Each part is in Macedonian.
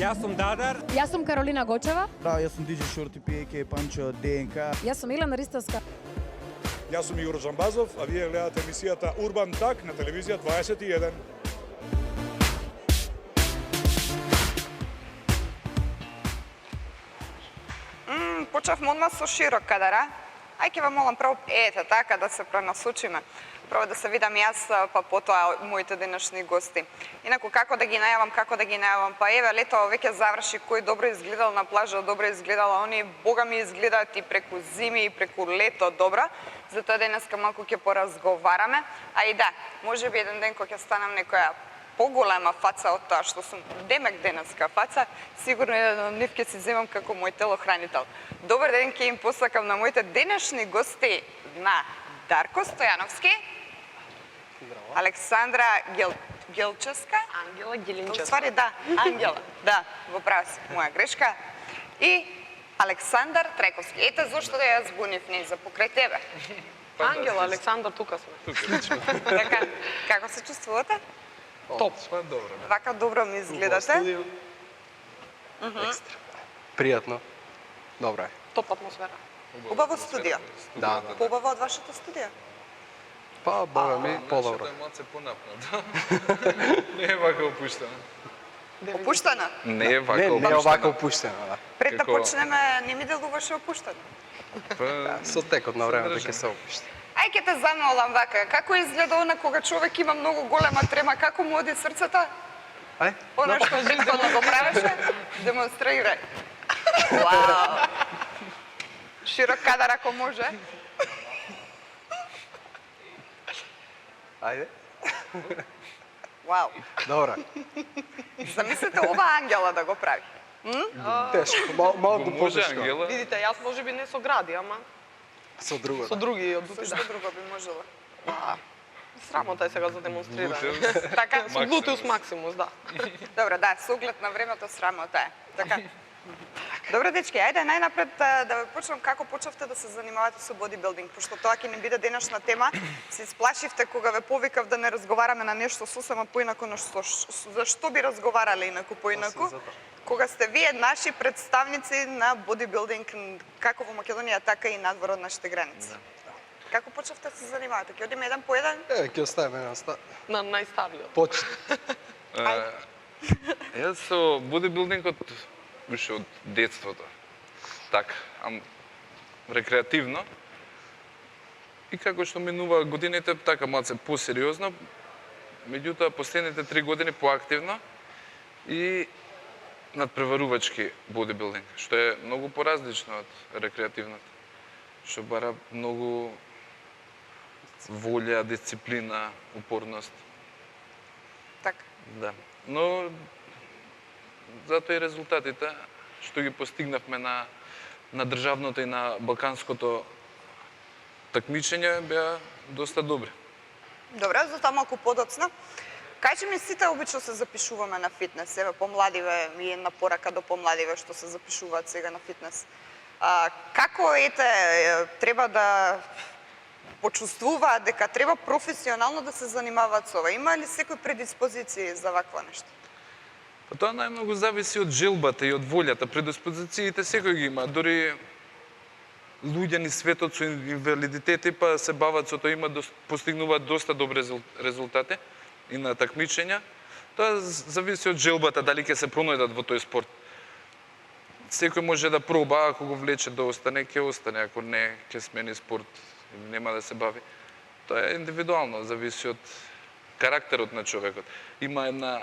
Јас сум Дадар. Јас сум Каролина Гочева. Да, јас сум Диджи Шорти Пиеке, Панчо ДНК. Јас сум Илена Ристовска. Јас сум Игор Джамбазов, а вие гледате емисијата Урбан Так на телевизија 21. Почнавме одма со широк кадар, а? Ај ќе ве молам право, ете, така да се пренасочиме. Право да се видам јас, па потоа моите денешни гости. Инаку, како да ги најавам, па еве, лето веќе заврши, кој добро изгледал на плажа, добро изгледала, они бога ми изгледаат и преку зими, и преку лето добро. Затоа денеска малку ќе поразговараме. А и да, можеби еден ден кога ќе станам некоја поголема фаца од тоа што сум демек денеска фаца, сигурно еден од нив ќе си земам како мој телохранител. Добар ден ќе им посакам на моите денешни гости на Дарко Стојановски, Александра Гелчевска, Ангела Гелинчевска. Ствари да, Ангела, да, во прав си, моја грешка, и Александар Трековски. Ете зошто да ја збунив низа покрај тебе. Ангела, Александар, тука сме. Така, како се чувствувате? Топ. Добро. Вака добро ми изгледате. Екстра. Пријатно. Добро е. Топ атмосфера. Убаво студио. Да. Побаво од вашето студио. Па, бога ми, подобро. Нашето е малце понапнато. Не е вака опуштено. Опуштено. Не е вака Не опуштено. е овако опуштено, да. Пред да Како? почнеме, не ми делуваше опуштено. Па, Со текот на времето држам. ќе се опушти. Ај ќе те замолам вака, како изгледа она кога човек има многу голема трема, како му оди срцето? Ај? Она што предходно го правеше, демонстрирај. Вау! Широк кадар ако може. Ајде. Вау! Добро. Замислете ова Ангела да го прави. Тешко, малку Го може потешко. Ангела? Видите, јас можеби не со гради, ама Со друго. со други од Со што друго би можела? Срамота е сега за демонстриране. Глутеус. Така, Со глутеус максимус, да. добро, да, со оглед на времето срамота е. Така. Добро, дечки, ајде најнапред да ве почнам како почнавте да се занимавате со бодибилдинг, пошто тоа ќе ни биде денешна тема. Се исплашивте кога ве повикав да не разговараме на нешто сосема поинако, но зашто би разговарале инаку поинаку? Кога сте вие наши представници на бодибилдинг како во Македонија, така и надвор од нашите граници. Како почнавте да се занимавате? Ќе одиме еден по еден? Ќе оставиме на На најстариот. почет. Јас со бодибилдингот уште од детството. Така, рекреативно. И како што минува годините, така малце посериозно, меѓутоа последните 3 години поактивно и надпреварувачки бодибилдинг, што е многу поразлично од рекреативното. Што бара многу волја, дисциплина, упорност. Така. Да. Но затоа и резултатите што ги постигнавме на државното и на балканското такмичење беа доста добри. Добре, затоа малку подоцна. Кажи ми, сите обично се запишуваме на фитнес, еве помладиве ми е на порака до помладиве што се запишуваат сега на фитнес. Како треба да почувствуваат дека треба професионално да се занимаваат со ова? Има ли секој предиспозиции за вакво нешто? Па тоа најмногу зависи од желбата и од волјата. Предиспозициите секој ги има, дури луѓе ни светот со инвалидитети па се бават со тоа, постигнуваат доста добри резултати и на такмичења. Тоа зависи од желбата, дали ќе се пронајдат во тој спорт. Секој може да проба, ако го влече да остане, ќе остане, ако не, ќе смени спорт, нема да се бави. Тоа е индивидуално, зависи од карактерот на човекот. Има една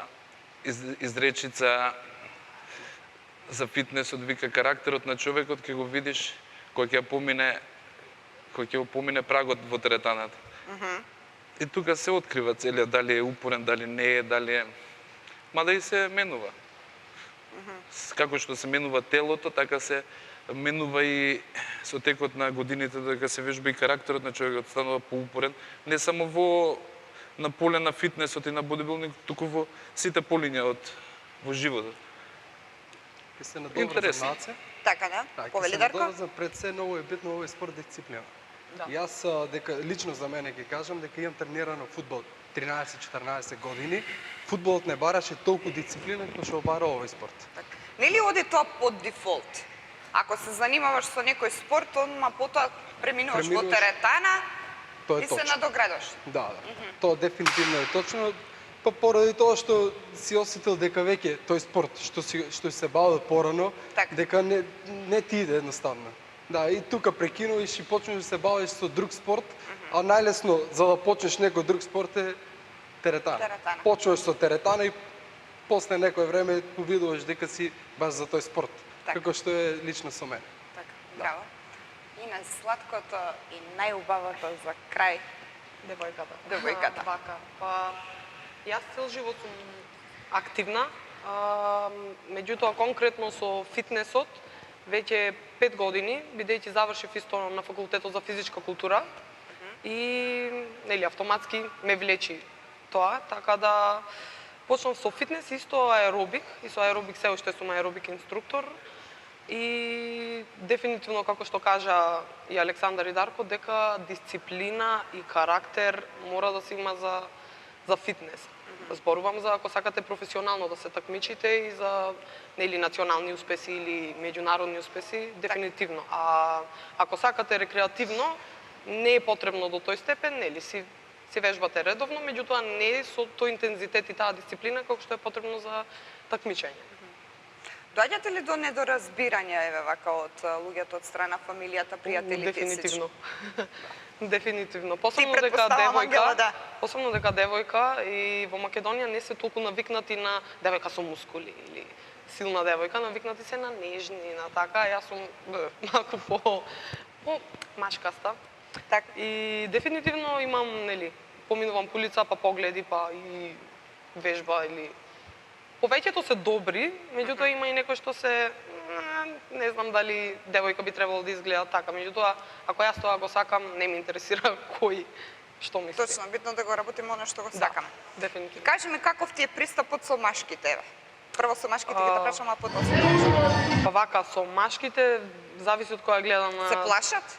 изречица за фитнесот, вика карактерот на човекот ќе го видиш кој ќе помине прагот во теретаната. И тука се открива целиот, дали е упорен, дали не е, дали е... Мада и се менува. Како што се менува телото, така се менува и со текот на годините, дека се вежба и карактерот на човекот, станува поупорен, не само на поле на фитнесот и на бодибилдинг, туку во сите полиња во животот. Ке се на добро Интересно. за наце. Така, да? Така, Повели ке се на Дарко? добро за пред се многу е битно овој спорт дисциплина. Да. Јас дека лично за мене ќе кажам дека имам тренирано фудбал 13-14 години. Фудбалот не бараше толку дисциплина како што бара овој спорт. Нели оди тоа под дефолт? Ако се занимаваш со некој спорт, одма потоа преминуваш во Преминуваш. теретана Тоа е и се точно. надоградуваш. Да. Тоа дефинитивно е точно. Па поради тоа што си осетил дека веќе тој спорт што се бавил порано, Така. дека не ти иде едноставно. Да, и тука прекинуваш и почнеш да се бавиш со друг спорт, а најлесно за да почнеш некој друг спорт е теретана. Теретана. Почнуваш со теретана и после некој време повидуваш дека си баш за тој спорт. Така. Како што е лично со мене. Така, браво. И на сладкото и најубавото за крај. Девојката. Девојката. Вака. Па, јас цел живот сум активна, меѓутоа конкретно со фитнесот, веќе 5 години, бидејќи завршив исто на факултетот за физичка култура и нели автоматски ме влечи тоа, така да почнав со фитнес исто аеробик и со аеробик се уште сум аеробик инструктор и дефинитивно како што кажа и Александар и Дарко дека дисциплина и карактер мора да се има за фитнес. Зборувам за ако сакате професионално да се такмичите и за нели национални успеси или меѓународни успеси, дефинитивно. А ако сакате рекреативно, не е потребно до тој степен, нели си вежбате редовно, меѓутоа не со тој интензитет и таа дисциплина како што е потребно за такмичење. Доаѓате ли до недоразбирање еве вака од луѓето од страна фамилијата, пријателите и Дефинитивно. Дефинитивно. претпоставам, Ангела, да. Посебно дека девојка и во Македонија не се толку навикнати на девојка со мускули или силна девојка, навикнати се на нежни, на така, јас сум малку по машкаста. Така. И дефинитивно имам, нели, поминувам по улица, па погледи, па и вежба или повеќето се добри, меѓутоа има и некои што се не знам дали девојка би требало да изгледа така, меѓутоа ако јас тоа го сакам, не ме интересира кој што мисли. Точно, битно да го работиме оно што го сакаме. Да, дефинитивно. Кажи ми каков ти е пристапот со машките, еве? Прво со машките ги да прашам, а потоа со девојките. Па вака, со машките, зависи од која гледам. Се плашат?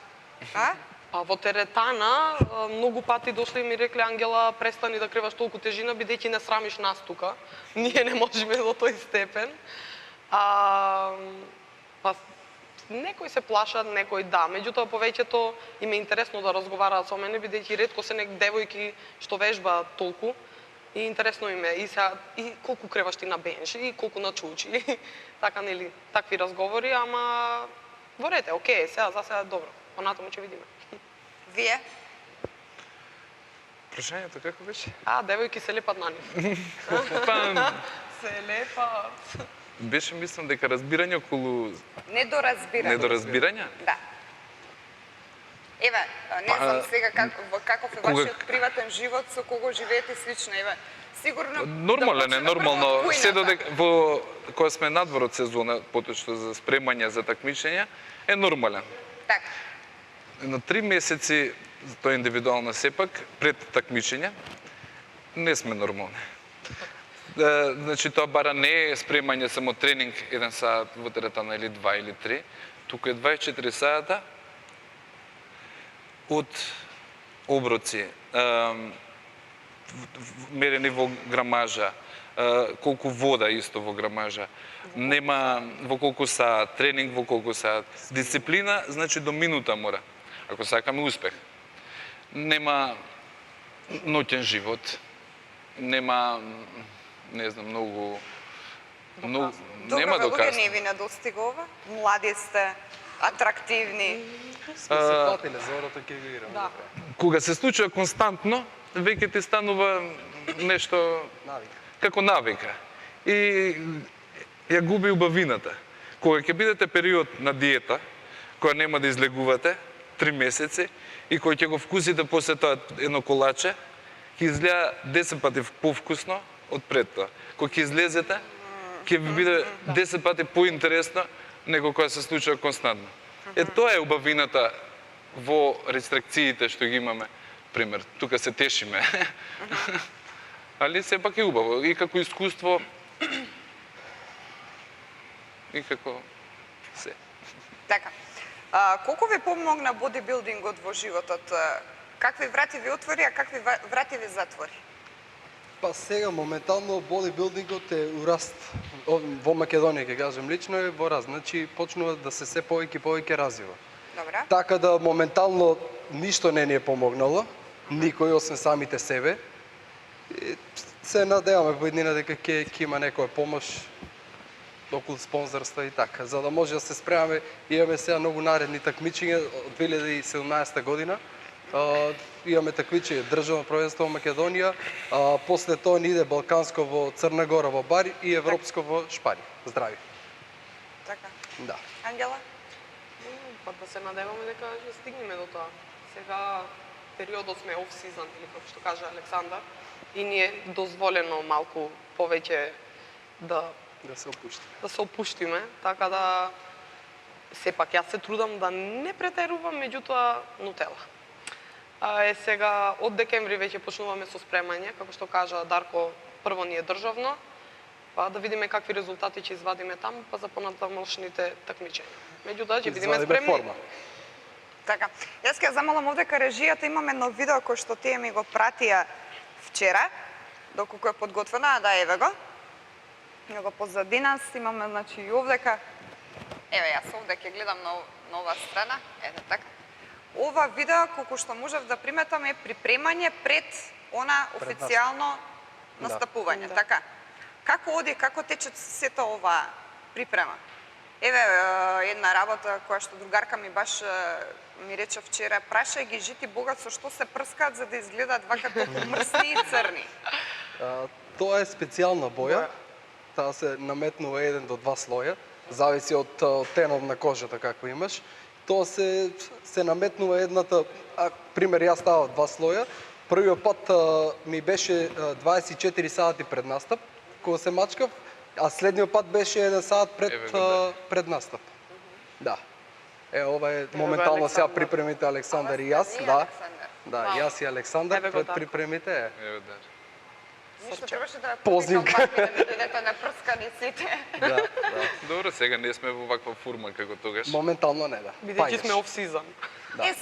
А? Па во теретана многу пати дошли и ми рекле Ангела, престани да криваш толку тежина бидејќи не срамиш нас тука. Ние не можеме до тој степен. Па некои се плашат, некои да, меѓутоа повеќето им е интересно да разговараат со мене бидејќи ретко се девојки што вежбаат толку и интересно им е и колку креваш ти на бенч и колку на чучи. Така нели, такви разговори, ама во ред е, окей, сега за сега добро. Понатаму ќе видиме. Вие? Прашањето како беше? Девојки се лепат на нив. Па, Се лепат. беше мислам дека разбирање околу Недоразбирање. недоразбирање. Да. Еве, не знам сега каков е Кога- вашиот приватен живот, со кого живеете слично, еве. Сигурно Нормален е, да почнеме нормално. прво од Се кујната. додека кога сме надвор од сезона, поточно за спремање за такмичења, е нормален. Така. На 3 месеци, тоа е индивидуално сепак, пред такмичење, не сме нормални. Значи, тоа бара не е спремање само тренинг 1 сат во теретана или 2 или 3, туку е 24 сата од оброци, мерени во грамажа, колку вода исто во грамажа, нема во колку саат, тренинг во колку саат, дисциплина, значи до минута мора, ако сакаме успех. Нема ноќен живот, нема, не знам, многу нема Добро, до луѓе, касно. не ви недостига ова? Млади сте, атрактивни. Сме се платиле за орото ќе го играме. Да. Кога се случува константно, веќе ти станува нешто Навика. како навика. И ја губи убавината. Кога ќе бидете период на диета, која нема да излегувате 3 месеци и кој ќе го вкусите после тоа едно колаче, ќе изгледа 10 пати повкусно од пред тоа. Кога ќе излезете, ќе ви биде 10 пати поинтересно него кога се случува константно. Тоа е убавината во рестрикциите што ги имаме. Пример, тука се тешиме. Али сепак е убаво и како искуство и како се. Така. Колку ви помогна бодибилдингот во животот? Какви врати ви отвори, а какви врати ви затвори? Па сега моментално бодибилдингот е у раст. Во Македонија, ќе кажем лично, е во раст. Значи почнува да се повеќе развива. Добра. Така да моментално ништо не ни е помогнало, никој освен самите себе. И се надеваме во еднина дека ќе има некоја помош околу спонзорства и така, за да може да се спремаме. Имаме сега многу наредни такмичења од 2017 година. Имаме такмичење државно првенство во Македонија, после тоа ни иде балканско во Црна Гора во Бар и европско во Шпанија. Здрави. Така. Да. Ангела? Па да се надеваме дека ќе стигнеме до тоа. Сега периодот сме оф-сизон, или како што кажа Александар, и ни е дозволено малку повеќе да се опуштиме, така да сепак јас се трудам да не претерувам, меѓутоа нутела. Сега од декември веќе почнуваме со спремање, како што кажа Дарко, прво ни е државно, па да видиме какви резултати ќе извадиме таму, па за понатамошните такмичења. Меѓутоа ќе бидеме спремни. Така. Јас ќе замолам овдека режијата, имам едно видео кој што тие ми го пратија вчера, доколку е подготвено, да еве го. Него позади нас имаме, значи, и овдека. Еве, јас овде ќе гледам на оваа страна. Ете така. Ова видео, колку што можев да приметам, е припремање пред она официјално настапување. Да. Така. Како оди, како тече сета ова припрема? Еве, една работа која што другарка ми баш ми рече вчера, прашај ги жити богат со што се прскаат за да изгледаат вака толку мрсни и црни. Тоа е специјална боја. Таа се наметнува 1 до 2 слоја, зависи од тенот на кожата како имаш. Тоа се наметнува едната, пример јас ставам 2 слоја. Првиот пат ми беше 24 сати пред настап, кога се мачкав, а следниот пат беше 1 сат пред настап. Да. Ова е моментално сега припремите Александар и јас, да. Да, јас и Александар пред припремите. Еве да. Ништо требаше да Познимка. да ми дојдете на прскани сите. Да. Добро, сега не сме во ваква форма како тогаш. Моментално не, да. Бидејќи сме оф-сизон.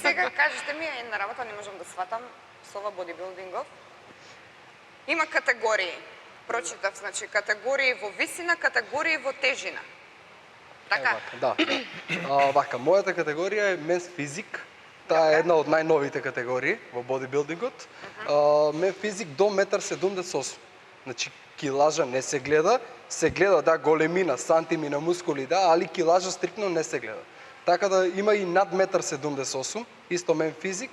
Сега кажете ми една работа, не можам да сватам со ова бодибилдингов. Има категории. Прочитав, значи категории во висина, категории во тежина. Така? Да. Вака, мојата категорија е менс физик. Таа е една од најновите категории во бодибилдингот. Мен физик до 1,78 м. Значи, килажа не се гледа да големина, сантими на мускули, да, али килажа стриктно не се гледа. Така да има и над 1,78 м, исто мен физик.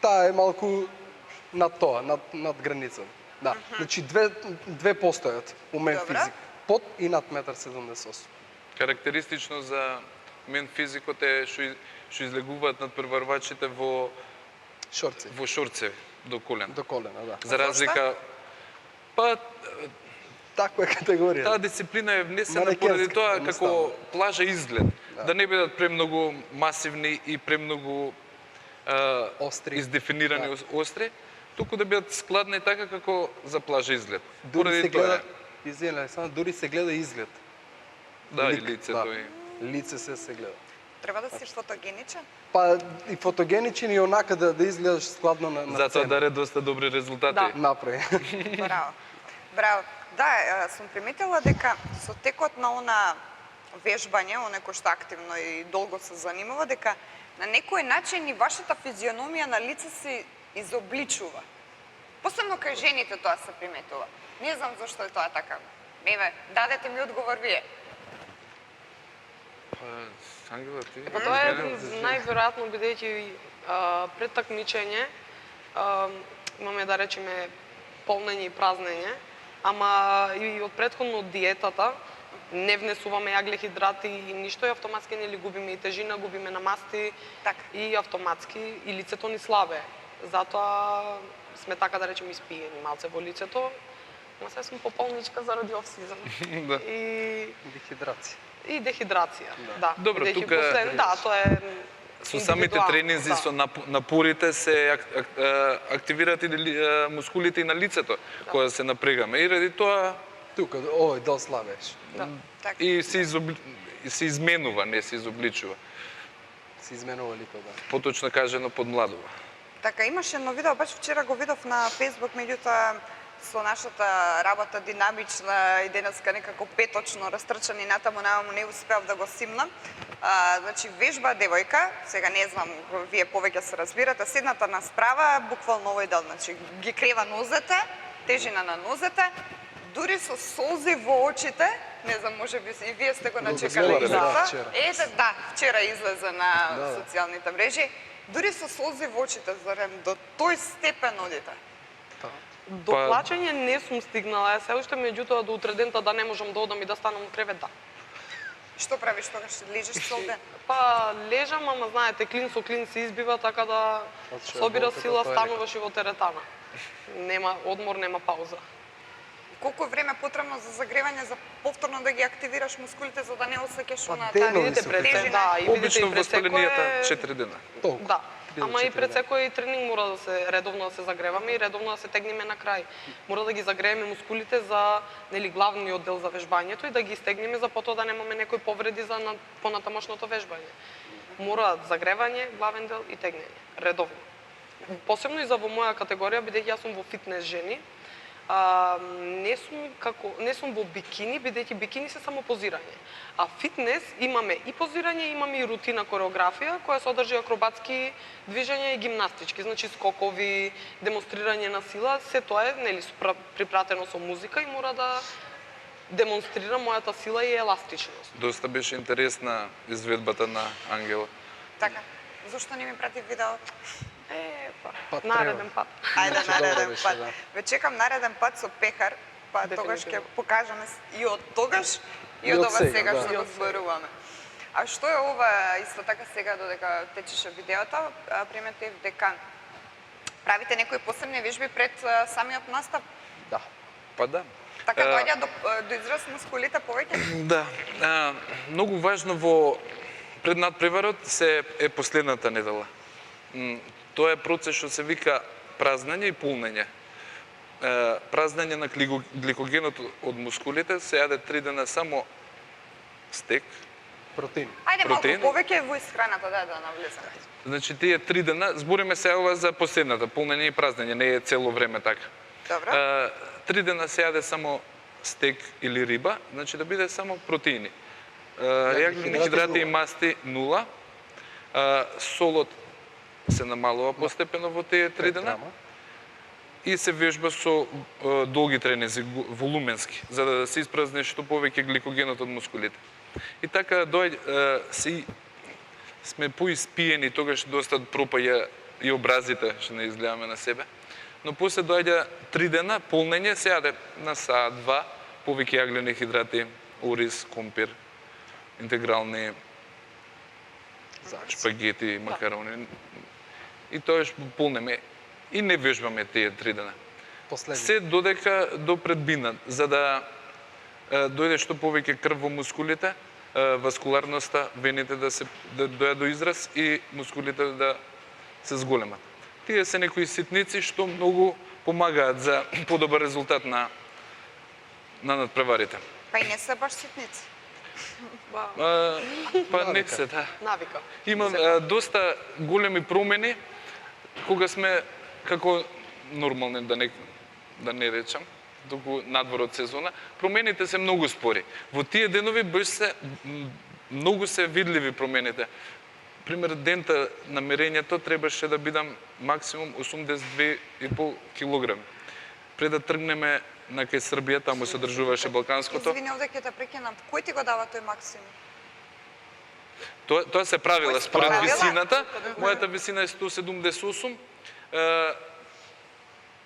Таа е малку над тоа, над граница. Да, значи две постојат у мен физик. Под и над 1,78 м. Карактеристично за мен физикот е што излегуваат надпреварвачите во шорци. Во шорци до колена. До колена, да. За разлика па таква е категорија. Таа дисциплина е внесена поради тоа како плажа изглед, да не бидат премногу масивни и премногу остри, издефинирани остри, туку да бидат складни така како за плажа изглед. Дури се гледа, извинете, само дури се гледа изглед. Да, и лицето и лице се гледа. Треба да си фотогеничен? Па и фотогеничен и онака да изгледаш складно на сцена. Затоа даде доста добри резултати. Направи. Браво. Браво. Да, сум приметила дека со текот на она вежбање, оне кој што активно и долго се занимава, дека на некој начин и вашата физиономија на лице се изобличува. Посебно кај жените тоа се приметува. Не знам зашто е тоа така. Еве, дадете ми одговор вие. Ангела, ти? Па тоа е најверојатно бидејќи пред такмичење имаме да речеме полнење и празнење, ама и од претходно од диетата не внесуваме јаглехидрати и ништо и автоматски нели губиме и тежина, губиме на масти, така и автоматски и лицето ни слабе. Затоа сме така да речеме испиени малце во лицето. Ама сега сум пополничка заради оф-сизон. Да. И дехидрација. И дехидрација, да. Добро, тука да, тоа е со самите тренинзи, со напорите се активираат и мускулите и на лицето кога се напрегаме. И ради тоа тука овој дол слабеш. И се изменува, не се изобличува. се изменува лито, да. Поточно кажано подмладува. Така, имаше едно видео, баш вчера го видов на Facebook, меѓутоа со нашата работа динамична и денеска некако петочно растрчани натаму наваму не успеав да го симнам. Значи вежба девојка, сега не знам, вие повеќе се разбирате, седната на справа, буквално овој дел, значи ги крева нозете, тежина на нозете, дури со солзи во очите, не знам, може би и вие сте го начекали гледате, истото. да, вчера. Ете, да, вчера излезе на Да. социјалните мрежи. Дури со солзи во очите, зарем до тој степен одите. До плачење не сум стигнала, се уште меѓутоа до утре дента да не можам да одам и да станам од кревет, да. Што правиш тогаш? Лежиш цел ден? Па лежам, ама знаете, клин со клин се избива, така да Отшо, собира болката, сила, тоа е стануваш и во теретана. Нема одмор, нема пауза. Колку време потребно за загревање за повторно да ги активираш мускулите за да не осеќаш Па, она денови Видите се пред опитам. се, да, и видите Обично и пред воспаленијата секое... 4 дена. Толку. Да. Било Ама и 4 пред дена. секој тренинг мора да се редовно да се загреваме и редовно да се тегнеме на крај. Мора да ги загрееме мускулите за нели главниот дел за вежбањето и да ги стегнеме за потоа да немаме некои повреди за понатамошното вежбање. Мора загревање, главен дел и тегнење редовно. Посебно и за во моја категорија, бидејќи јас сум во фитнес жени, не сум во бикини, бидејќи бикини се само позирање. А фитнес имаме и позирање, имаме и рутина кореографија која содржи акробатски движења и гимнастички, значи скокови, демонстрирање на сила, се тоа е нели припратено со музика и мора да демонстрира мојата сила и еластичност. Доста беше интересна изведбата на Ангела. Така. Зошто не ми прати видео? Пат Нареден треба. пат. Ајде Значи, нареден добро беше, пат. да. Ве чекам нареден пат со пехар, па тогаш ќе Дефинитивно. покажеме и од тогаш и И од од ова сега, сега да. што И го од сега. зборуваме. А што е ова исто така сега додека течеше видеото, приметив дека правите некои посебни вежби пред самиот настап? Да. Па да. Така доаѓа до израз мускулите повеќе? Да. Многу важно во пред надпреварот се е последната недела. Тоа е процес што се вика празнење и полнење. Празнење на гликогенот од мускулите се јаде 3 дена само стек. Протеин. Ајде малку Протеин? повеќе во исхраната да навлеземе. Значи тие 3 дена, збориме се ова за последната, полнење и празнење, не е цело време така. Добро. 3 дена се јаде само стек или риба, значи да биде само протеини. Јаглени хидрати и масти 0. Солот се намалува постепено во тие 3 дена и се вежба со долги тренинзи, волуменски, за да се испразни што повеќе гликогенот од мускулите. И така сме поиспиени, тогаш доста пропаја и образите што не изгледаме на себе. Но после доаѓа 3 дена полнење, се јаде на саат 2 повеќе јаглени хидрати, ориз, компир, интегрални шпагети, макарони. И тоа што полнеме и не вежбаме тие 3 дена. Последни. Се додека до предбина, за да дојде што повеќе крв во мускулите, васкуларноста, вените да дојдат до израз и мускулите да се зголемат. Тие се некои ситници што многу помагаат за подобар резултат на надпреварите. Па и не се баш ситници. Па не се, да. Навика. Има доста големи промени кога сме како нормални да не речам, туку надвор од сезона, промените се многу спори. Во тие денови многу се видливи промените. Пример, дента на мерењето требаше да бидам максимум 82,5 килограми. Пред да тргнеме на кај Србија, таму се држуваше Балканското. Извини, овде ќе те прекинам. Кој ти го дава тој максимум? Тоа се правила според правила? висината. Мојата висина е 178.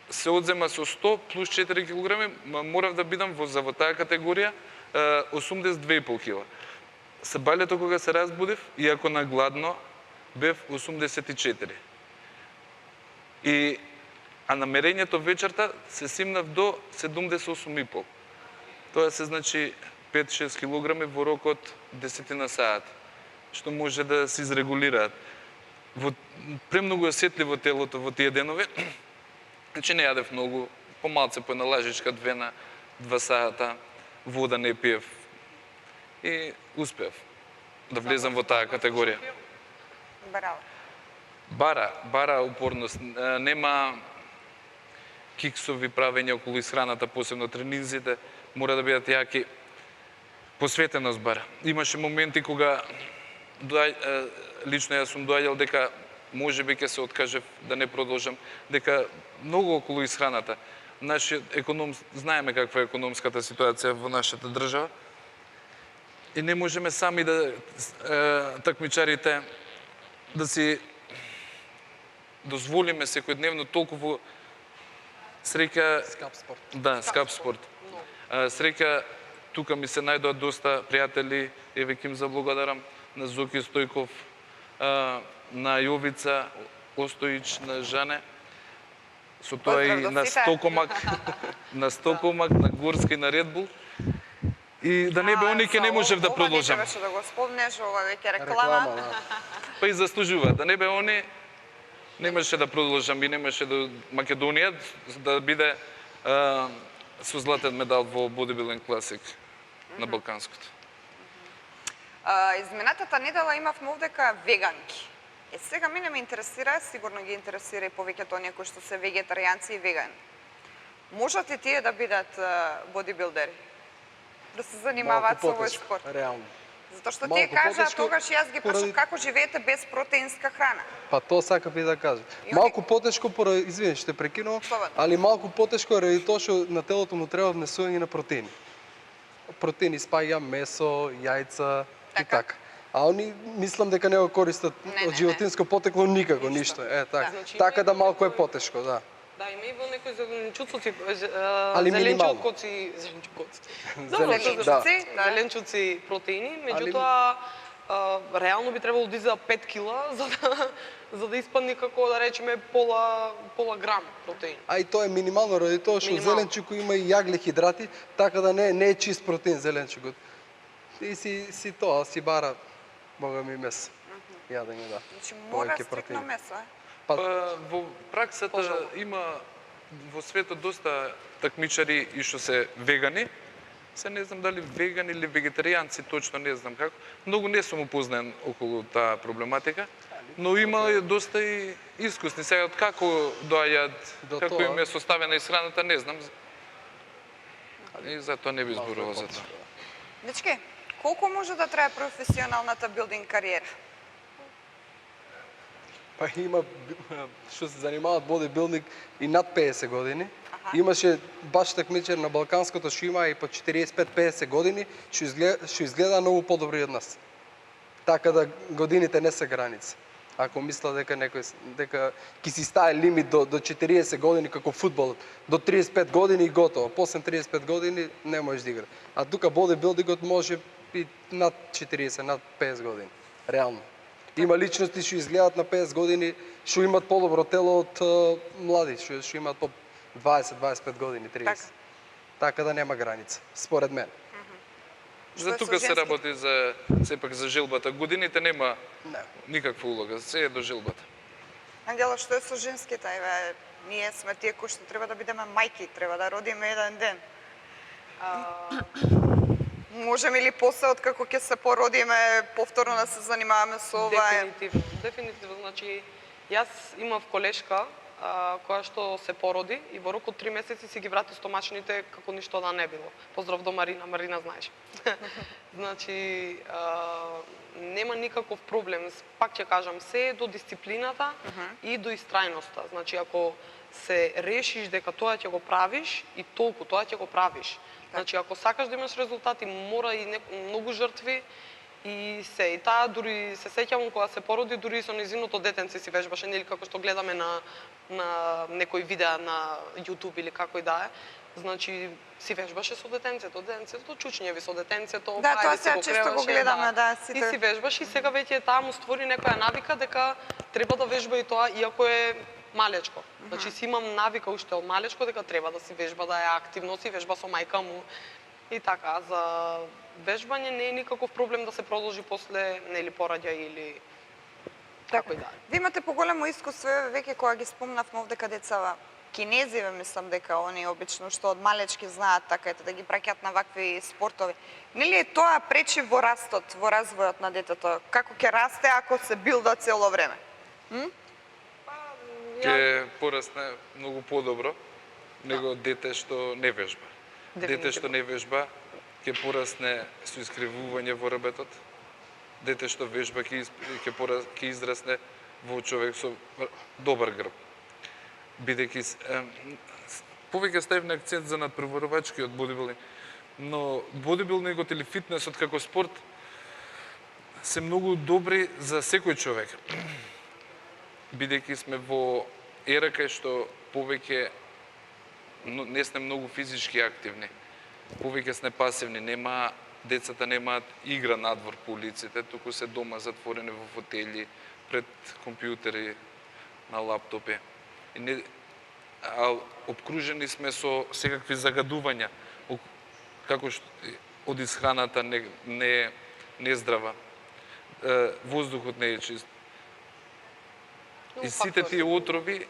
Се одзема со 100 плюс 4 килограми, морав да бидам во таа категорија 82,5 кила. Сабаљето кога се разбудив, иако на гладно, бев 84. А на мерењето вечерта се симнав до 78,5. Тоа се значи 5-6 килограми во рок од 10 на саат, што може да се изрегулираат. Премногу осетливо телото во тие денови, значи не јадев многу, помалце по една лажичка, 2 на 2 саата, вода не пиев. И успеав да влезам во таа категорија. Браво. Бара упорност. Нема киксови правења околу исхраната, посебно тренинзите, мора да бидат јаки. Посветеност бара. Имаше моменти кога лично јас сум доаѓал дека можеби ќе се откажев да не продолжам, дека многу околу исхраната. Знаеме каква е економската ситуација во нашата држава и не можеме сами да такмичарите да си дозволиме секојдневно толку среќа. Скап спорт. Да, скап спорт. Среќа тука ми се најдоа доста пријатели, еве ќе им заблагодарам на Зоки Стојков, на Јовица Остојич, на Жане, со тоа и на Стокомак, на Горска и на Редбул. И да не бе они, ќе не можев да продолжам. Ова не требаше да го спомнеш, ова веќе Реклама, да. Па и заслужува. Да не бе они, немаше да продолжам и немаше да Македонија да биде со златен медал во Bodybuilding Classic на Балканското. Изминатата недела имавме овдека веганки. Сега мене ме интересира, сигурно ги интересира и повеќето оние кои што се вегетаријанци и вегани. Можат ли тие да бидат бодибилдери? Да се занимаваат со овој спорт? Реално. Затоа што тие кажаа, тогаш јас ги прашав како живеете без протеинска храна. Па тоа сакав и да кажам. Малку потешко поради, извини, ще прекинувам, али малку потешко ради тоа што на телото му треба внесување на протеини. Протеини спаѓа месо, јајца и така. А они мислам дека не го користат од животинско потекло никако, ништо. Така. Така да малку е потешко, да. Да, има и во некои зеленчуци, минимално. Зеленчуци протеини, меѓутоа реално би требало да изеда 5 кила за да испадне како да речеме пола грам протеин. А и тоа е минимално ради тоа што зеленчуко има и јаглехидрати, така да не е чист протеин зеленчукот. И си тоа, си бара бога ми месо. Јадење, да. Значи мора стрикно месо, Па во праксата има во светот доста такмичари и што се вегани. Се не знам дали вегани или вегетаријанци, точно не знам како. Многу не сум упознаен околу таа проблематика, но има доста и искусни. Сега од како доаѓаат, како им е составена исхраната, не знам. И затоа не би зборувал за тоа. Дечки, колку може да трае професионалната билдинг кариера? Па има што се занимаваат бодибилдинг и над 50 години. Имаше баш такмичар на Балканското што има и по 45-50 години, што изгледа многу подобри од нас. Така да годините не се граници. Ако мисла дека дека ќе си стае лимит до 40 години како фудбалот, до 35 години и готово. После 35 години не можеш да игра. А тука бодибилдингот може и над 40, над 50 години. Реално. Има личности што изгледаат на 50 години, што имаат подобро тело од млади, што имаат по 20-25 години, 30. Така да нема граница, според мен. За тука се работи сепак за жилбата. Годините нема никаква улога, се е до жилбата. Ангела, што е со женските? Ние сме тие кои што треба да бидеме мајки, треба да родиме еден ден. Можеме ли после, откако ќе се породиме, повторно да се занимаваме со ова? Дефинитивно. Значи, јас имав колешка која што се породи и во рок од 3 месеци си ги врати стомачните како ништо да не било. Поздрав до Марина, Марина знаеш. Значи, нема никаков проблем. Пак ќе кажам, се е до дисциплината и до истрајноста. Значи, ако се решиш дека тоа ќе го правиш и толку тоа ќе го правиш. Значи, ако сакаш да имаш резултати, мора и многу жртви и се. И таа дури се сеќавам кога се породи, дури и со незиното детенце си вежбаше, нели како што гледаме на некои видеа на YouTube или како и да е. Значи, си вежбаше со детенцето, чучњеви со детенцето, да, тоа се често го гледаме, да, сите. И си вежбаш и сега веќе таа му створи некоја навика дека треба да вежба и тоа, иако е малечко. Значи, си имам навика уште од малечко дека треба да си вежба, да е активно, си вежба со мајка му. И така, за вежбање не е никаков проблем да се продолжи после, нели, пораѓај или како и да. Ви имате поголемо искуство, веќе кога ги спомнавме овдека децава. кинезиве, мислам дека они обично што од малечки знаат така ете да ги праќаат на вакви спортови. Нели е тоа пречи во растот, во развојот на детето? Како ќе расте ако се билда цело време? Ќе порасне многу подобро него дете што не вежба. Дете што не вежба ќе порасне со искривување во ребетот. Дете што вежба ќе израсне во човек со добар грб. Бидејќи повеќе ставим акцент за надпреварувачкиот бодибилдинг, но бодибилдингот или фитнесот како спорт се многу добри за секој човек. Бидејќи сме во ера кај што повеќе не сме многу физички активни. Повеќе сме пасивни, децата немаат игра надвор по улиците, туку се дома затворени во фотели, пред компјутери, на лаптопи. Обкружени сме со секакви загадувања, како што од исхраната не е здрава, воздухот не е чист. И сите тие отрови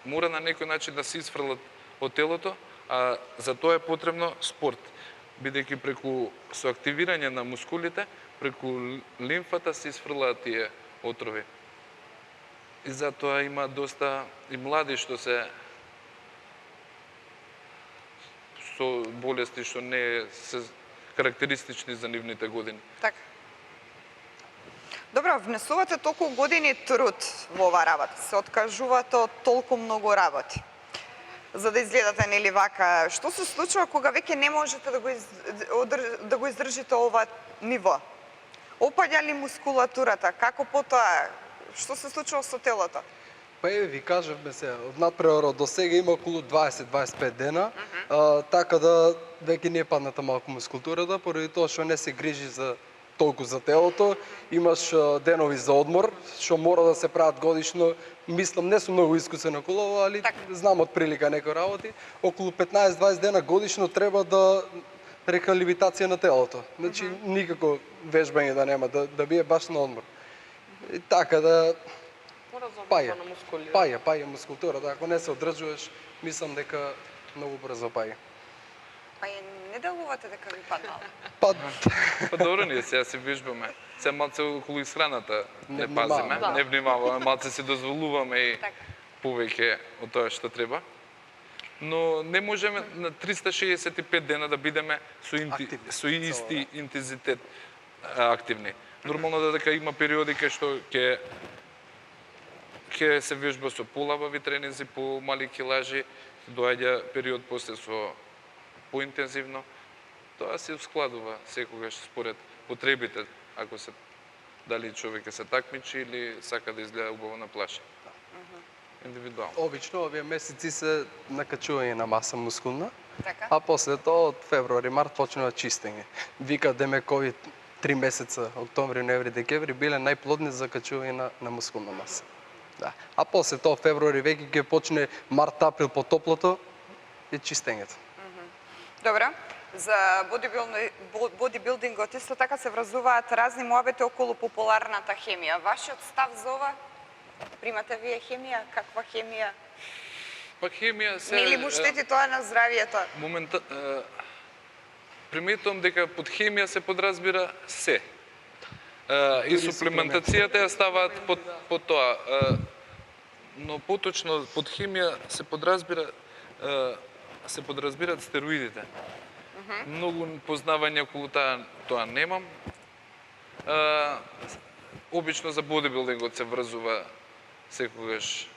мора на некој начин да се исфрлат од телото, а за тоа е потребно спорт, бидејќи преку со активирање на мускулите, преку лимфата се исфрлаат тие отрови. И затоа има доста и млади што се со болести што не се карактеристични за нивните години. Така. Добро, внесувате толку години труд во оваа работа, се откажувате од толку многу работи, за да изгледате нели вака. Што се случува кога веќе не можете да го издржите ова ниво? Опаѓа ли мускулатурата? Како потоа? Што се случува со телото? Па ви кажавме се, од надпреварот до сега има околу 20-25 дена, така да веќе не е падната малку мускултурата, поради тоа што не се грижи за толку за телото, имаш денови за одмор, што мора да се прават годишно. Мислам, не сум многу искусен околу ова, али знам од прилика некои работи. Околу 15-20 дена годишно треба да рехабилитација на телото. Значи, никако вежбање да нема, да бие баш на одмор. И така да паја мускултурата. Ако не се одржуваш, мислам дека многу брзо паја. Па не делувате дека ви паднало? Па добро, ние сега се вежбаме. Сега малце околу исхраната не пазиме, не внимаваме, малце се дозволуваме и повеќе од тоа што треба. Но не можеме на 365 дена да бидеме со исти интензитет активни. Нормално да дека има периоди кај што ќе се вежба со полабави тренинзи, по мали килажи, доаѓа период после со поинтензивно. Тоа се ускладува секогаш според потребите, ако се дали човек се такмичи или сака да изгледа убаво на плаша. Индивидуално. Обично овие месеци се накачување на маса мускулна, а после тоа од февруари-март почнува чистење. Вика демек овие 3 месеца, октомври, ноември, декември, биле најплодни за качување на мускулна маса. Да. А после тоа февруари веќе ќе почне март-април по топлото и чистењето. Добро. За бодибилдингот исто така се вразуваат разни муабети околу популарната хемија. Вашиот став за ова? Примате вие хемија? Каква хемија? Па хемија се... Нели му штети тоа на здравието? Приметувам дека под хемија се подразбира се. И суплементацијата ја ставаат под тоа. Но поточно под хемија се подразбираат стероидите. Многу познавање околу тоа немам. Обично за бодибилдингот се врзува секогаш